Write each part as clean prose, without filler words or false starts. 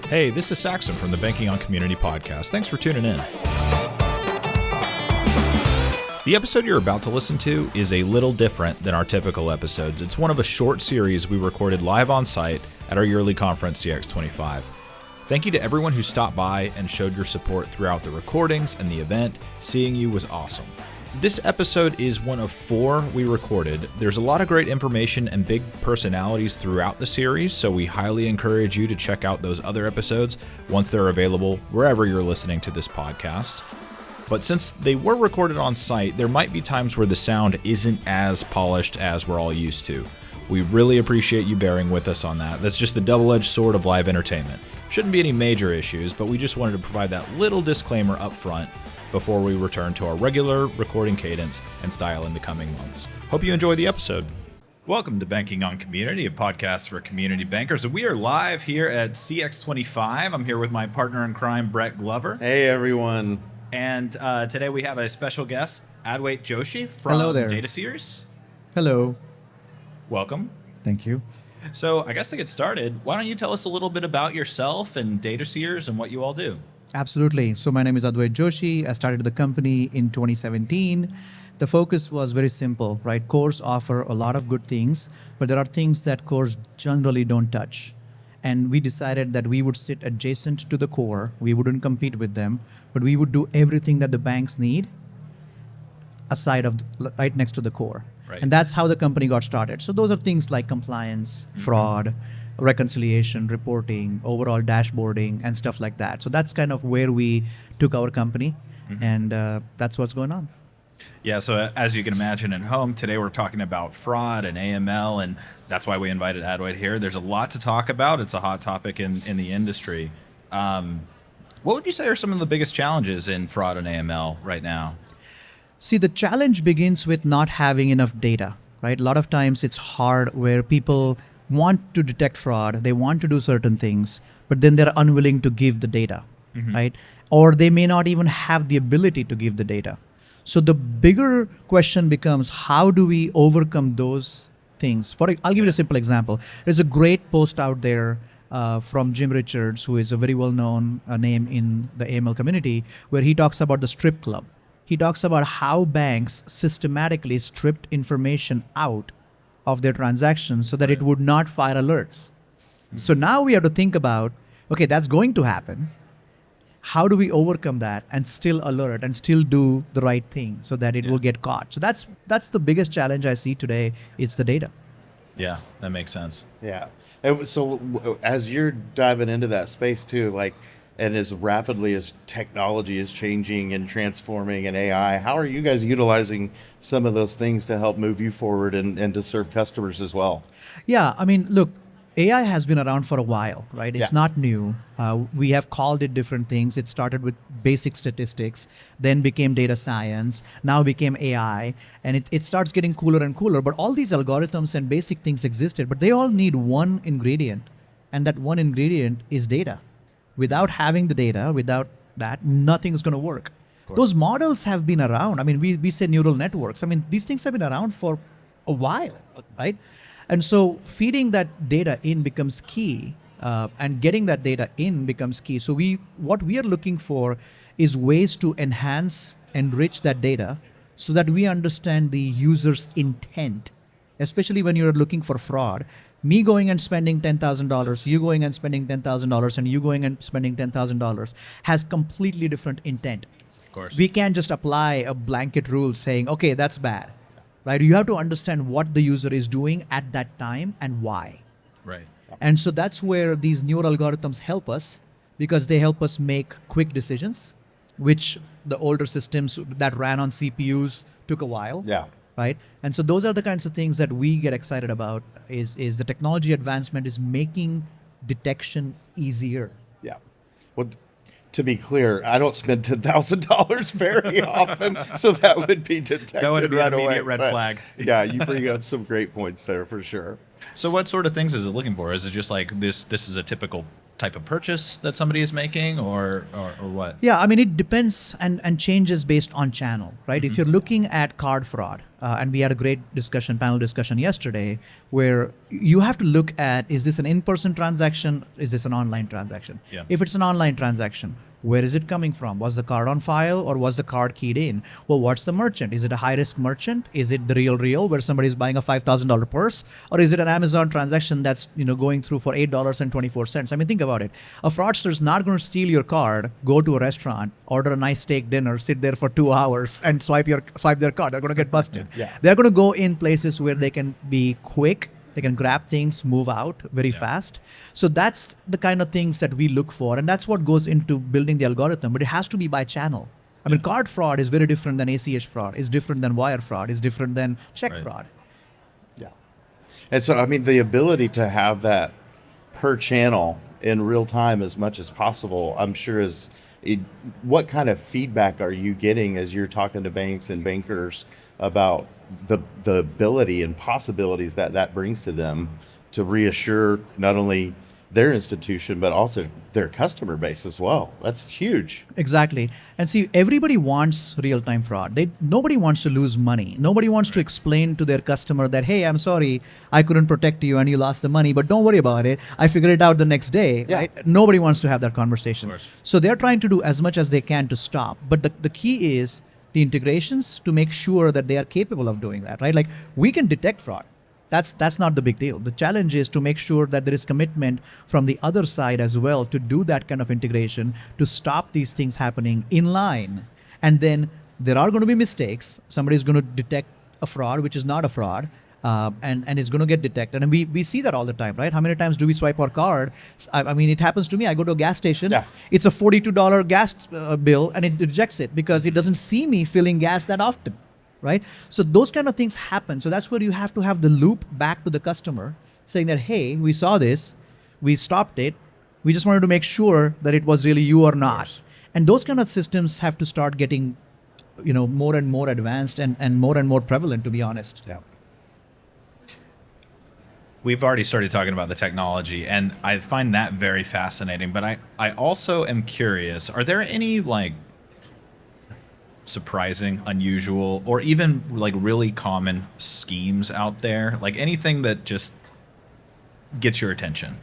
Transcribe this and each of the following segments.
Hey, this is Saxon from the Banking on Community podcast. Thanks for tuning in. The episode you're about to listen to is a little different than our typical episodes. It's one of a short series we recorded live on site at our yearly conference, CX25. Thank you to everyone who stopped by and showed your support throughout the recordings and the event. Seeing you was awesome. This episode is one of 4 we recorded. There's a lot of great information and big personalities throughout the series, so we highly encourage you to check out those other episodes once they're available wherever you're listening to this podcast. But since they were recorded on site, there might be times where the sound isn't as polished as we're all used to. We really appreciate you bearing with us on that. That's just the double-edged sword of live entertainment. Shouldn't be any major issues, but we just wanted to provide that little disclaimer up front before we return to our regular recording cadence and style in the coming months. Hope you enjoy the episode. Welcome to Banking on Community, a podcast for community bankers. And we are live here at CX25. I'm here with my partner in crime, Brett Glover. Hey, everyone. And today we have a special guest, Adwait Joshi from Hello there. DataSeers. Hello. Welcome. Thank you. So I guess to get started, why don't you tell us a little bit about yourself and DataSeers and what you all do? Absolutely. So my name is Adwait Joshi. I started the company in 2017. The focus was very simple, right? Cores offer a lot of good things, but there are things that cores generally don't touch. And we decided that we would sit adjacent to the core. We wouldn't compete with them, but we would do everything that the banks need right next to the core. Right. And that's how the company got started. So those are things like compliance, fraud, reconciliation, reporting, overall dashboarding, and stuff like that. So that's kind of where we took our company, and that's what's going on. Yeah, so as you can imagine at home, today we're talking about fraud and AML, and that's why we invited Adwait here. There's a lot to talk about. It's a hot topic in the industry. What would you say are some of the biggest challenges in fraud and AML right now? See, the challenge begins with not having enough data, right? A lot of times it's hard where people want to detect fraud, they want to do certain things, but then they're unwilling to give the data, right? Or they may not even have the ability to give the data. So the bigger question becomes, how do we overcome those things? I'll give you a simple example. There's a great post out there from Jim Richards, who is a very well-known name in the AML community, where he talks about the strip club. He talks about how banks systematically stripped information out of their transactions so that it would not fire alerts. So now we have to think about, okay, that's going to happen. How do we overcome that and still alert and still do the right thing so that it will get caught? So that's the biggest challenge I see today. It's the data. Yeah, that makes sense. Yeah. So as you're diving into that space too, and as rapidly as technology is changing and transforming and AI, how are you guys utilizing some of those things to help move you forward and to serve customers as well? Yeah, I mean, look, AI has been around for a while, right? It's not new. We have called it different things. It started with basic statistics, then became data science, now became AI, and it starts getting cooler and cooler. But all these algorithms and basic things existed, but they all need one ingredient, and that one ingredient is data. Without having the data, without that, nothing is going to work. Those models have been around. I mean, we say neural networks. I mean, these things have been around for a while, right? And so feeding that data in becomes key, and getting that data in becomes key. So what we are looking for is ways to enhance, enrich that data so that we understand the user's intent, especially when you're looking for fraud. Me going and spending $10,000, you going and spending $10,000, and you going and spending $10,000 has completely different intent. Of course. We can't just apply a blanket rule saying, okay, that's bad, right? You have to understand what the user is doing at that time and why. Right. And so that's where these neural algorithms help us, because they help us make quick decisions, which the older systems that ran on CPUs took a while. Yeah. Right? And so those are the kinds of things that we get excited about, is the technology advancement is making detection easier. Yeah. Well, to be clear, I don't spend $10,000 very often, so that would be detected That would be right an away. immediate red But flag. Yeah, you bring up some great points there for sure. So what sort of things is it looking for? Is it just like this is a typical type of purchase that somebody is making, or what? Yeah, I mean, it depends and changes based on channel, right? If you're looking at card fraud, and we had a great panel discussion yesterday, where you have to look at, is this an in-person transaction? Is this an online transaction? Yeah. If it's an online transaction, where is it coming from? Was the card on file or was the card keyed in? Well, what's the merchant? Is it a high-risk merchant? Is it the real where somebody's buying a $5,000 purse? Or is it an Amazon transaction that's going through for $8.24? I mean, think about it. A fraudster is not going to steal your card, go to a restaurant, order a nice steak dinner, sit there for 2 hours and swipe their card. They're going to get busted. Yeah. They're going to go in places where they can be quick. They can grab things, move out very fast. So that's the kind of things that we look for. And that's what goes into building the algorithm. But it has to be by channel. I mean, card fraud is very different than ACH fraud, is different than wire fraud, is different than check fraud. Yeah. And so, I mean, the ability to have that per channel in real time as much as possible, I'm sure what kind of feedback are you getting as you're talking to banks and bankers about the ability and possibilities that brings to them to reassure not only their institution, but also their customer base as well? That's huge. Exactly. And see, everybody wants real-time fraud. Nobody wants to lose money. Nobody wants to explain to their customer that, hey, I'm sorry, I couldn't protect you and you lost the money, but don't worry about it. I figured it out the next day. Yeah. Right? Nobody wants to have that conversation. Of course. So they're trying to do as much as they can to stop. But the key is the integrations to make sure that they are capable of doing that, right? Like, we can detect fraud. That's not the big deal. The challenge is to make sure that there is commitment from the other side as well to do that kind of integration to stop these things happening in line. And then there are going to be mistakes. Somebody is going to detect a fraud, which is not a fraud, and it's going to get detected. And we see that all the time, right? How many times do we swipe our card? I mean, it happens to me. I go to a gas station. Yeah. It's a $42 gas bill, and it rejects it because it doesn't see me filling gas that often. Right? So those kind of things happen. So that's where you have to have the loop back to the customer saying that, hey, we saw this, we stopped it, we just wanted to make sure that it was really you or not. And those kind of systems have to start getting, more and more advanced and more prevalent, to be honest. Yeah. We've already started talking about the technology, and I find that very fascinating. But I also am curious, are there any surprising, unusual, or even really common schemes out there? Like anything that just gets your attention?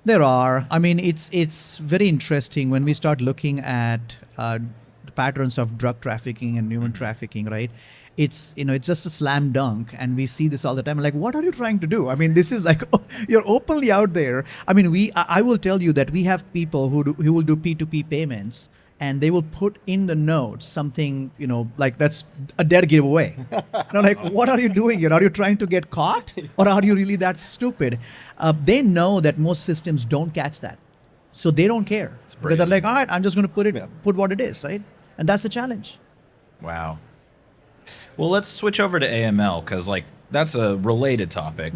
There are. I mean, it's very interesting when we start looking at the patterns of drug trafficking and human trafficking, right? It's just a slam dunk, and we see this all the time. Like, what are you trying to do? I mean, this is like you're openly out there. I mean, I will tell you that we have people who will do P2P payments, and they will put in the notes something, like that's a dead giveaway. Like, what are you doing here? Are you trying to get caught, or are you really that stupid? They know that most systems don't catch that, so they don't care. Because they're like, all right, I'm just going to put what it is, right? And that's the challenge. Wow. Well, let's switch over to AML because that's a related topic.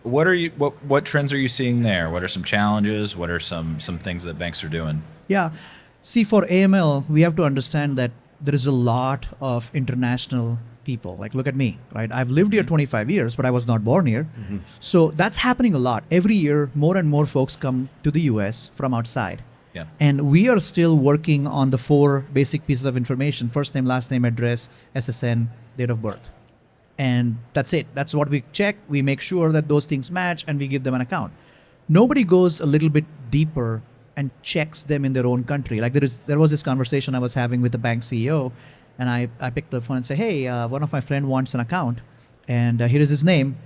What trends are you seeing there? What are some challenges? What are some things that banks are doing? Yeah. See, for AML, we have to understand that there is a lot of international people. Like, look at me, right? I've lived here 25 years, but I was not born here. So that's happening a lot. Every year, more and more folks come to the US from outside. Yeah. And we are still working on the 4 basic pieces of information: first name, last name, address, SSN, date of birth. And that's it. That's what we check. We make sure that those things match, and we give them an account. Nobody goes a little bit deeper and checks them in their own country. Like, there was this conversation I was having with the bank CEO, and I picked up the phone and said, hey, one of my friend wants an account, and here is his name,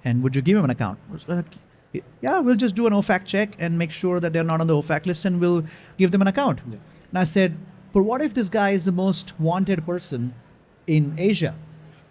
and would you give him an account? I was like, yeah, we'll just do an OFAC check and make sure that they're not on the OFAC list, and we'll give them an account. Yeah. And I said, but what if this guy is the most wanted person in Asia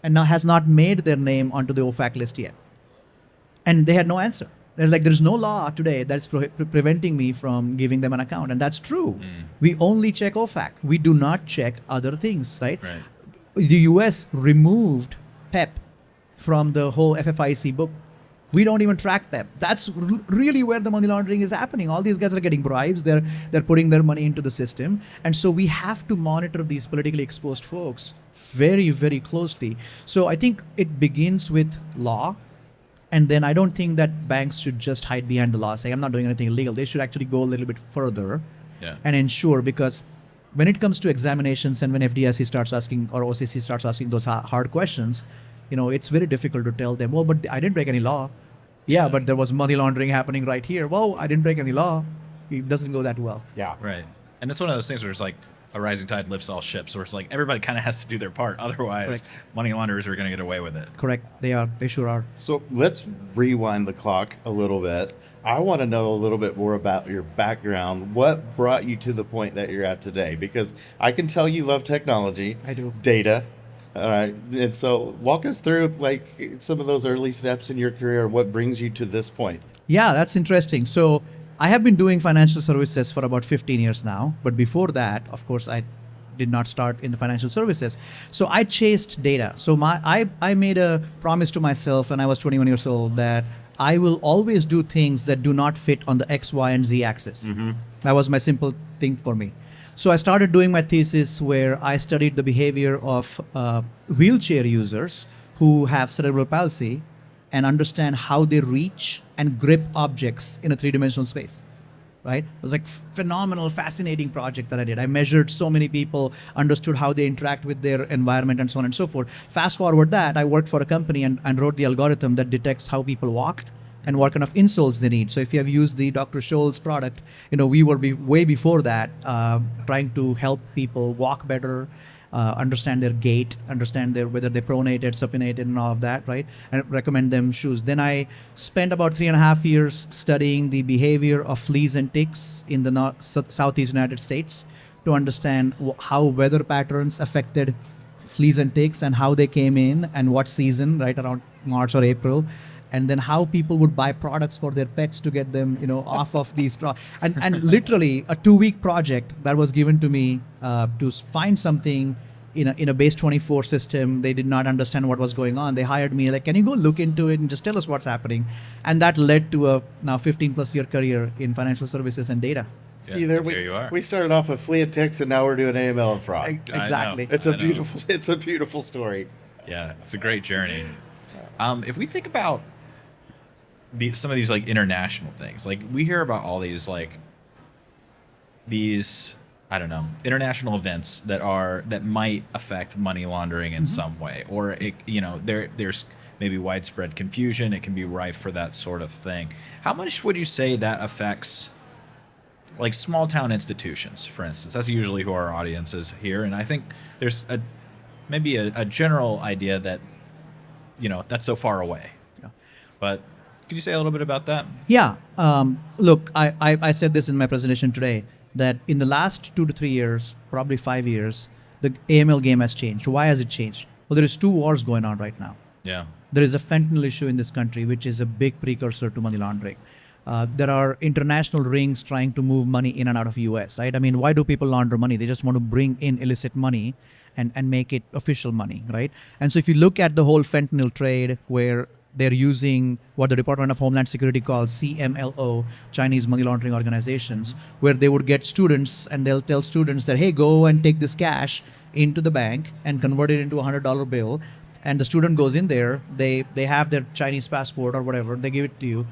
and now has not made their name onto the OFAC list yet? And they had no answer. They're like, there's no law today that's preventing me from giving them an account. And that's true. We only check OFAC. We do not check other things, right? The US removed PEP from the whole FFIC book. We don't even track PEP. That's really where the money laundering is happening. All these guys are getting bribes. They're putting their money into the system. And so we have to monitor these politically exposed folks very, very closely. So I think it begins with law. And then I don't think that banks should just hide behind the law, saying I'm not doing anything illegal. They should actually go a little bit further and ensure, because when it comes to examinations and when FDIC starts asking or OCC starts asking those hard questions, it's very difficult to tell them, well, but I didn't break any law. Yeah, but there was money laundering happening right here. Well, I didn't break any law. It doesn't go that well. Yeah. Right. And it's one of those things where it's like a rising tide lifts all ships, where it's like everybody kind of has to do their part. Otherwise, Correct. money launderers are going to get away with it. Correct. They are. They sure are. So let's rewind the clock a little bit. I want to know a little bit more about your background. What brought you to the point that you're at today? Because I can tell you love technology. I do. Data. All right. And so walk us through like some of those early steps in your career and what brings you to this point. Yeah, that's interesting. So I have been doing financial services for about 15 years now. But before that, of course, I did not start in the financial services. So I chased data. So I made a promise to myself when I was 21 years old that I will always do things that do not fit on the X, Y, and Z axis. Mm-hmm. That was my simple thing for me. So I started doing my thesis where I studied the behavior of wheelchair users who have cerebral palsy and understand how they reach and grip objects in a three-dimensional space. Right? It was like phenomenal, fascinating project that I did. I measured so many people, understood how they interact with their environment and so on and so forth. Fast forward that, I worked for a company and wrote the algorithm that detects how people walk and what kind of insoles they need. So if you have used the Dr. Scholl's product, we were way before that, trying to help people walk better, understand their gait, understand whether they're pronated, supinated, and all of that, right? And recommend them shoes. Then I spent about 3.5 years studying the behavior of fleas and ticks in the Southeast United States to understand how weather patterns affected fleas and ticks and how they came in and what season, right around March or April. And then how people would buy products for their pets to get them, off of these and literally a 2-week project that was given to me to find something in a base 24 system. They did not understand what was going on. They hired me like, can you go look into it and just tell us what's happening? And that led to a now 15+ year career in financial services and data. See there, you are. We started off with flea and ticks, and now we're doing AML and fraud. Exactly. It's a beautiful story. Yeah, it's a great journey. If we think about some of these like international things, like we hear about all these I don't know, international events that might affect money laundering in some way, or there's maybe widespread confusion. It can be rife for that sort of thing. How much would you say that affects like small town institutions, for instance? That's usually who our audience is here, and I think there's maybe a general idea that that's so far away. Yeah. But could you say a little bit about that? Yeah. Look, I said this in my presentation today, that in the last 2 to 3 years, probably 5 years, the AML game has changed. Why has it changed? Well, there is 2 wars going on right now. Yeah. There is a fentanyl issue in this country, which is a big precursor to money laundering. There are international rings trying to move money in and out of US, right? I mean, why do people launder money? They just want to bring in illicit money and make it official money, right? And so if you look at the whole fentanyl trade, where they're using what the Department of Homeland Security calls CMLO, Chinese Money Laundering Organizations, where they would get students and they'll tell students that, hey, go and take this cash into the bank and convert it into a $100 bill. And the student goes in there, they have their Chinese passport or whatever, they give it to you.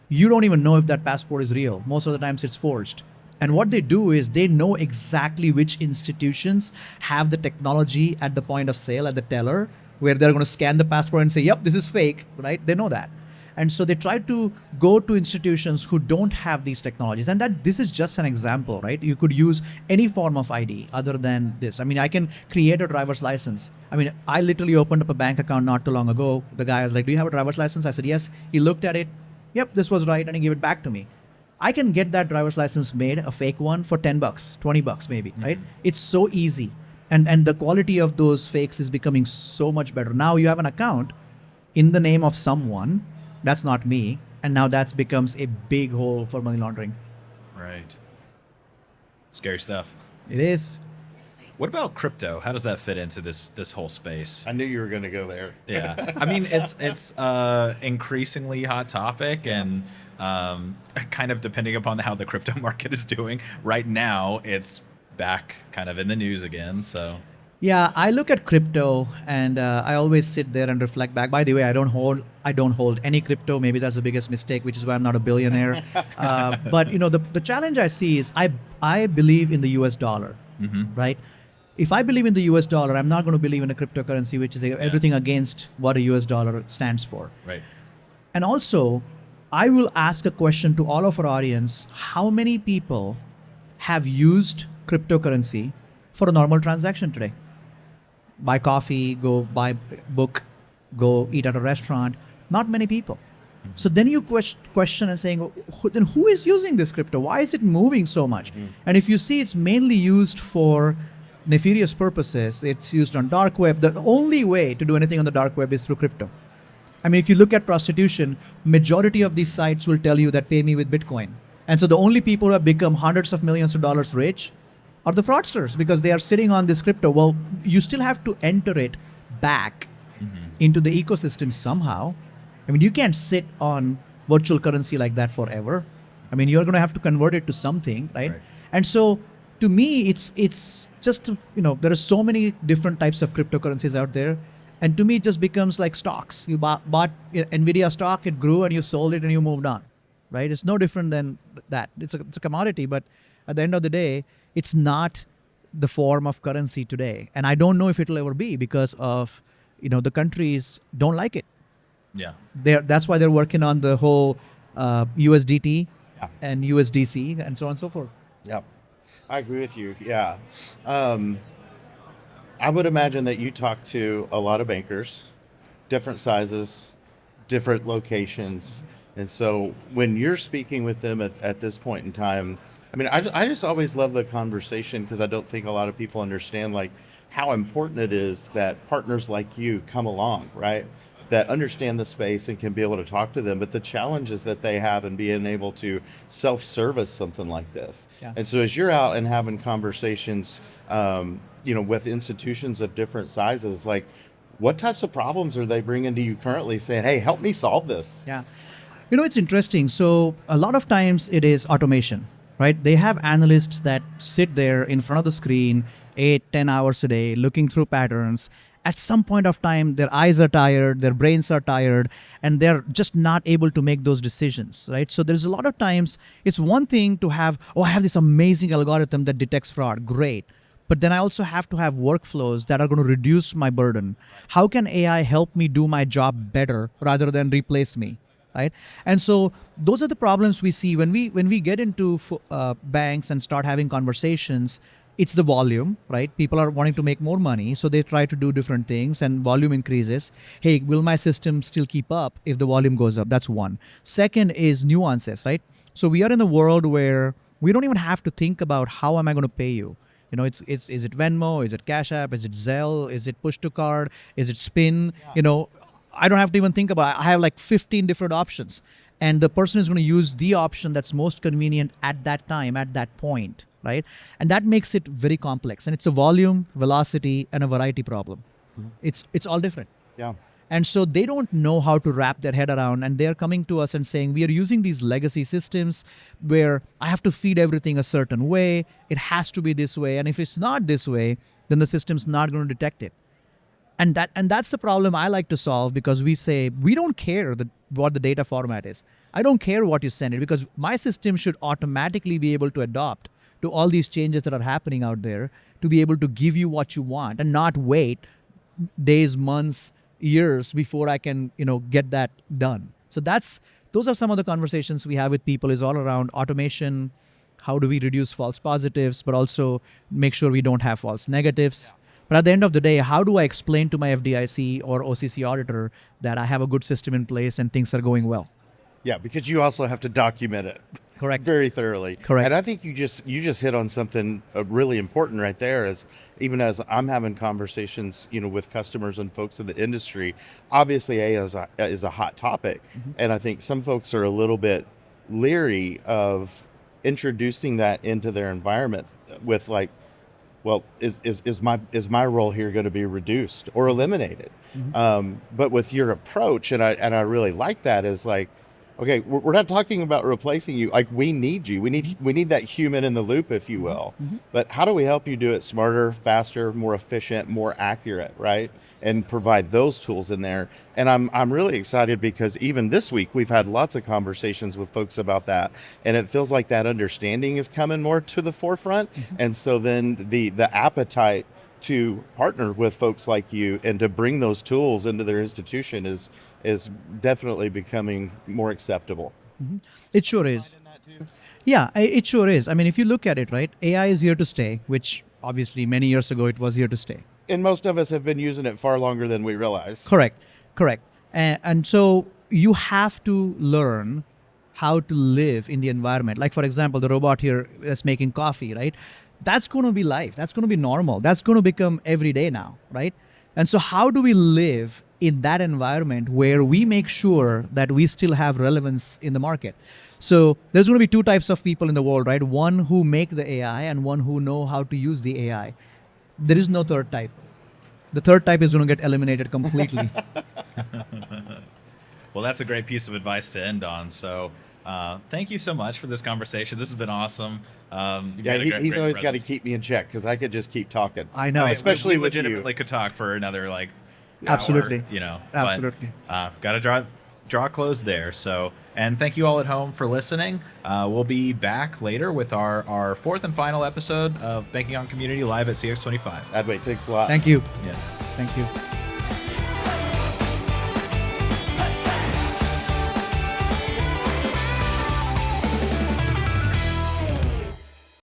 You don't even know if that passport is real. Most of the times it's forged. And what they do is they know exactly which institutions have the technology at the point of sale, at the teller, where they're going to scan the passport and say, yep, this is fake, right? They know that. And so they try to go to institutions who don't have these technologies. And this is just an example, right? You could use any form of ID other than this. I mean, I can create a driver's license. I mean, I literally opened up a bank account not too long ago. The guy was like, do you have a driver's license? I said, yes. He looked at it. Yep, this was right. And he gave it back to me. I can get that driver's license made, a fake one, for $10, $20 maybe, right? It's so easy. And the quality of those fakes is becoming so much better. Now you have an account in the name of someone, that's not me, and now that becomes a big hole for money laundering. Right. Scary stuff. It is. What about crypto? How does that fit into this whole space? I knew you were going to go there. Yeah. I mean, it's increasingly hot topic, and kind of depending upon how the crypto market is doing. Right now, it's back kind of in the news again. So Yeah, I look at crypto and I always sit there and reflect back. By the way, I don't hold any crypto. Maybe that's the biggest mistake, which is why I'm not a billionaire. But the challenge I see is I believe in the US dollar, right? If I believe in the US dollar, I'm not going to believe in a cryptocurrency, which is everything against what a US dollar stands for. Right. And also, I will ask a question to all of our audience: how many people have used cryptocurrency for a normal transaction today? Buy coffee, go buy book, go eat at a restaurant. Not many people. So then you question and saying, then who is using this crypto? Why is it moving so much? And if you see, it's mainly used for nefarious purposes. It's used on dark web. The only way to do anything on the dark web is through crypto. I mean, if you look at prostitution, majority of these sites will tell you that pay me with Bitcoin. And so the only people who have become hundreds of millions of dollars rich are the fraudsters because they are sitting on this crypto. Well, you still have to enter it back into the ecosystem somehow. I mean, you can't sit on virtual currency like that forever. I mean, you're going to have to convert it to something, right? And so to me, it's just, there are so many different types of cryptocurrencies out there. And to me, it just becomes like stocks. You bought NVIDIA stock, it grew and you sold it and you moved on, right? It's no different than that. It's a commodity, but at the end of the day, it's not the form of currency today. And I don't know if it'll ever be because of, the countries don't like it. Yeah. That's why they're working on the whole USDT Yeah. and USDC and so on and so forth. Yep. I agree with you. Yeah. I would imagine that you talk to a lot of bankers, different sizes, different locations. And so when you're speaking with them at this point in time, I mean, I just always love the conversation because I don't think a lot of people understand like how important it is that partners like you come along, right? That understand the space and can be able to talk to them, but the challenges that they have in being able to self-service something like this. Yeah. And so as you're out and having conversations, with institutions of different sizes, like what types of problems are they bringing to you currently saying, hey, help me solve this? Yeah. It's interesting. So a lot of times it is automation, right? They have analysts that sit there in front of the screen 8-10 hours a day looking through patterns. At some point of time, their eyes are tired, their brains are tired, and they're just not able to make those decisions, right? So there's a lot of times, it's one thing to have, I have this amazing algorithm that detects fraud. Great. But then I also have to have workflows that are going to reduce my burden. How can AI help me do my job better rather than replace me? Right? And so those are the problems we see when we get into banks and start having conversations. It's the volume, right? People are wanting to make more money, so they try to do different things and volume increases. Hey, will my system still keep up if the volume goes up? That's one. Second is nuances, right? So we are in a world where we don't even have to think about how am I going to pay you. It's is it Venmo? Is it Cash App? Is it Zelle? Is it push to card? Is it Spin? I don't have to even think about it. I have like 15 different options. And the person is going to use the option that's most convenient at that time, at that point, right? And that makes it very complex. And it's a volume, velocity, and a variety problem. It's all different. Yeah. And so they don't know how to wrap their head around, and they're coming to us and saying, we are using these legacy systems where I have to feed everything a certain way. It has to be this way. And if it's not this way, then the system's not going to detect it. And that's the problem I like to solve, because we say, we don't care what the data format is. I don't care what you send it, because my system should automatically be able to adapt to all these changes that are happening out there to be able to give you what you want and not wait days, months, years before I can, get that done. So those are some of the conversations we have with people, is all around automation. How do we reduce false positives, but also make sure we don't have false negatives? But at the end of the day, how do I explain to my FDIC or OCC auditor that I have a good system in place and things are going well? Yeah, because you also have to document it. Correct. Very thoroughly. Correct. And I think you just hit on something really important right there. Is even as I'm having conversations, with customers and folks in the industry, obviously AI is a hot topic, and I think some folks are a little bit leery of introducing that into their environment with like, well, is my role here going to be reduced or eliminated? But with your approach, and I really like that, is like, Okay, we're not talking about replacing you. Like, we need you. We need that human in the loop, if you will. But how do we help you do it smarter, faster, more efficient, more accurate, right? And provide those tools in there. And I'm really excited because even this week we've had lots of conversations with folks about that, and it feels like that understanding is coming more to the forefront. And so then the appetite to partner with folks like you and to bring those tools into their institution is definitely becoming more acceptable. It sure is. Yeah, it sure is. I mean, if you look at it, right, AI is here to stay, which obviously many years ago it was here to stay. And most of us have been using it far longer than we realize. Correct, correct. And so you have to learn how to live in the environment. Like, for example, the robot here is making coffee, right? That's going to be life. That's going to be normal. That's going to become every day now, right? And so how do we live in that environment where we make sure that we still have relevance in the market? So there's going to be two types of people in the world, right? One who make the AI and one who know how to use the AI. There is no third type. The third type is going to get eliminated completely. Well, that's a great piece of advice to end on. So thank you so much for this conversation. This has been awesome. Yeah, he's always got to keep me in check because I could just keep talking. I know. Especially we with you. legitimately could talk for another Absolutely. hour, Absolutely. But, got to draw close there. So, and thank you all at home for listening. We'll be back later with our fourth and final episode of Banking on Community live at CX25. Adwait, thanks a lot. Thank you. Yeah. Thank you.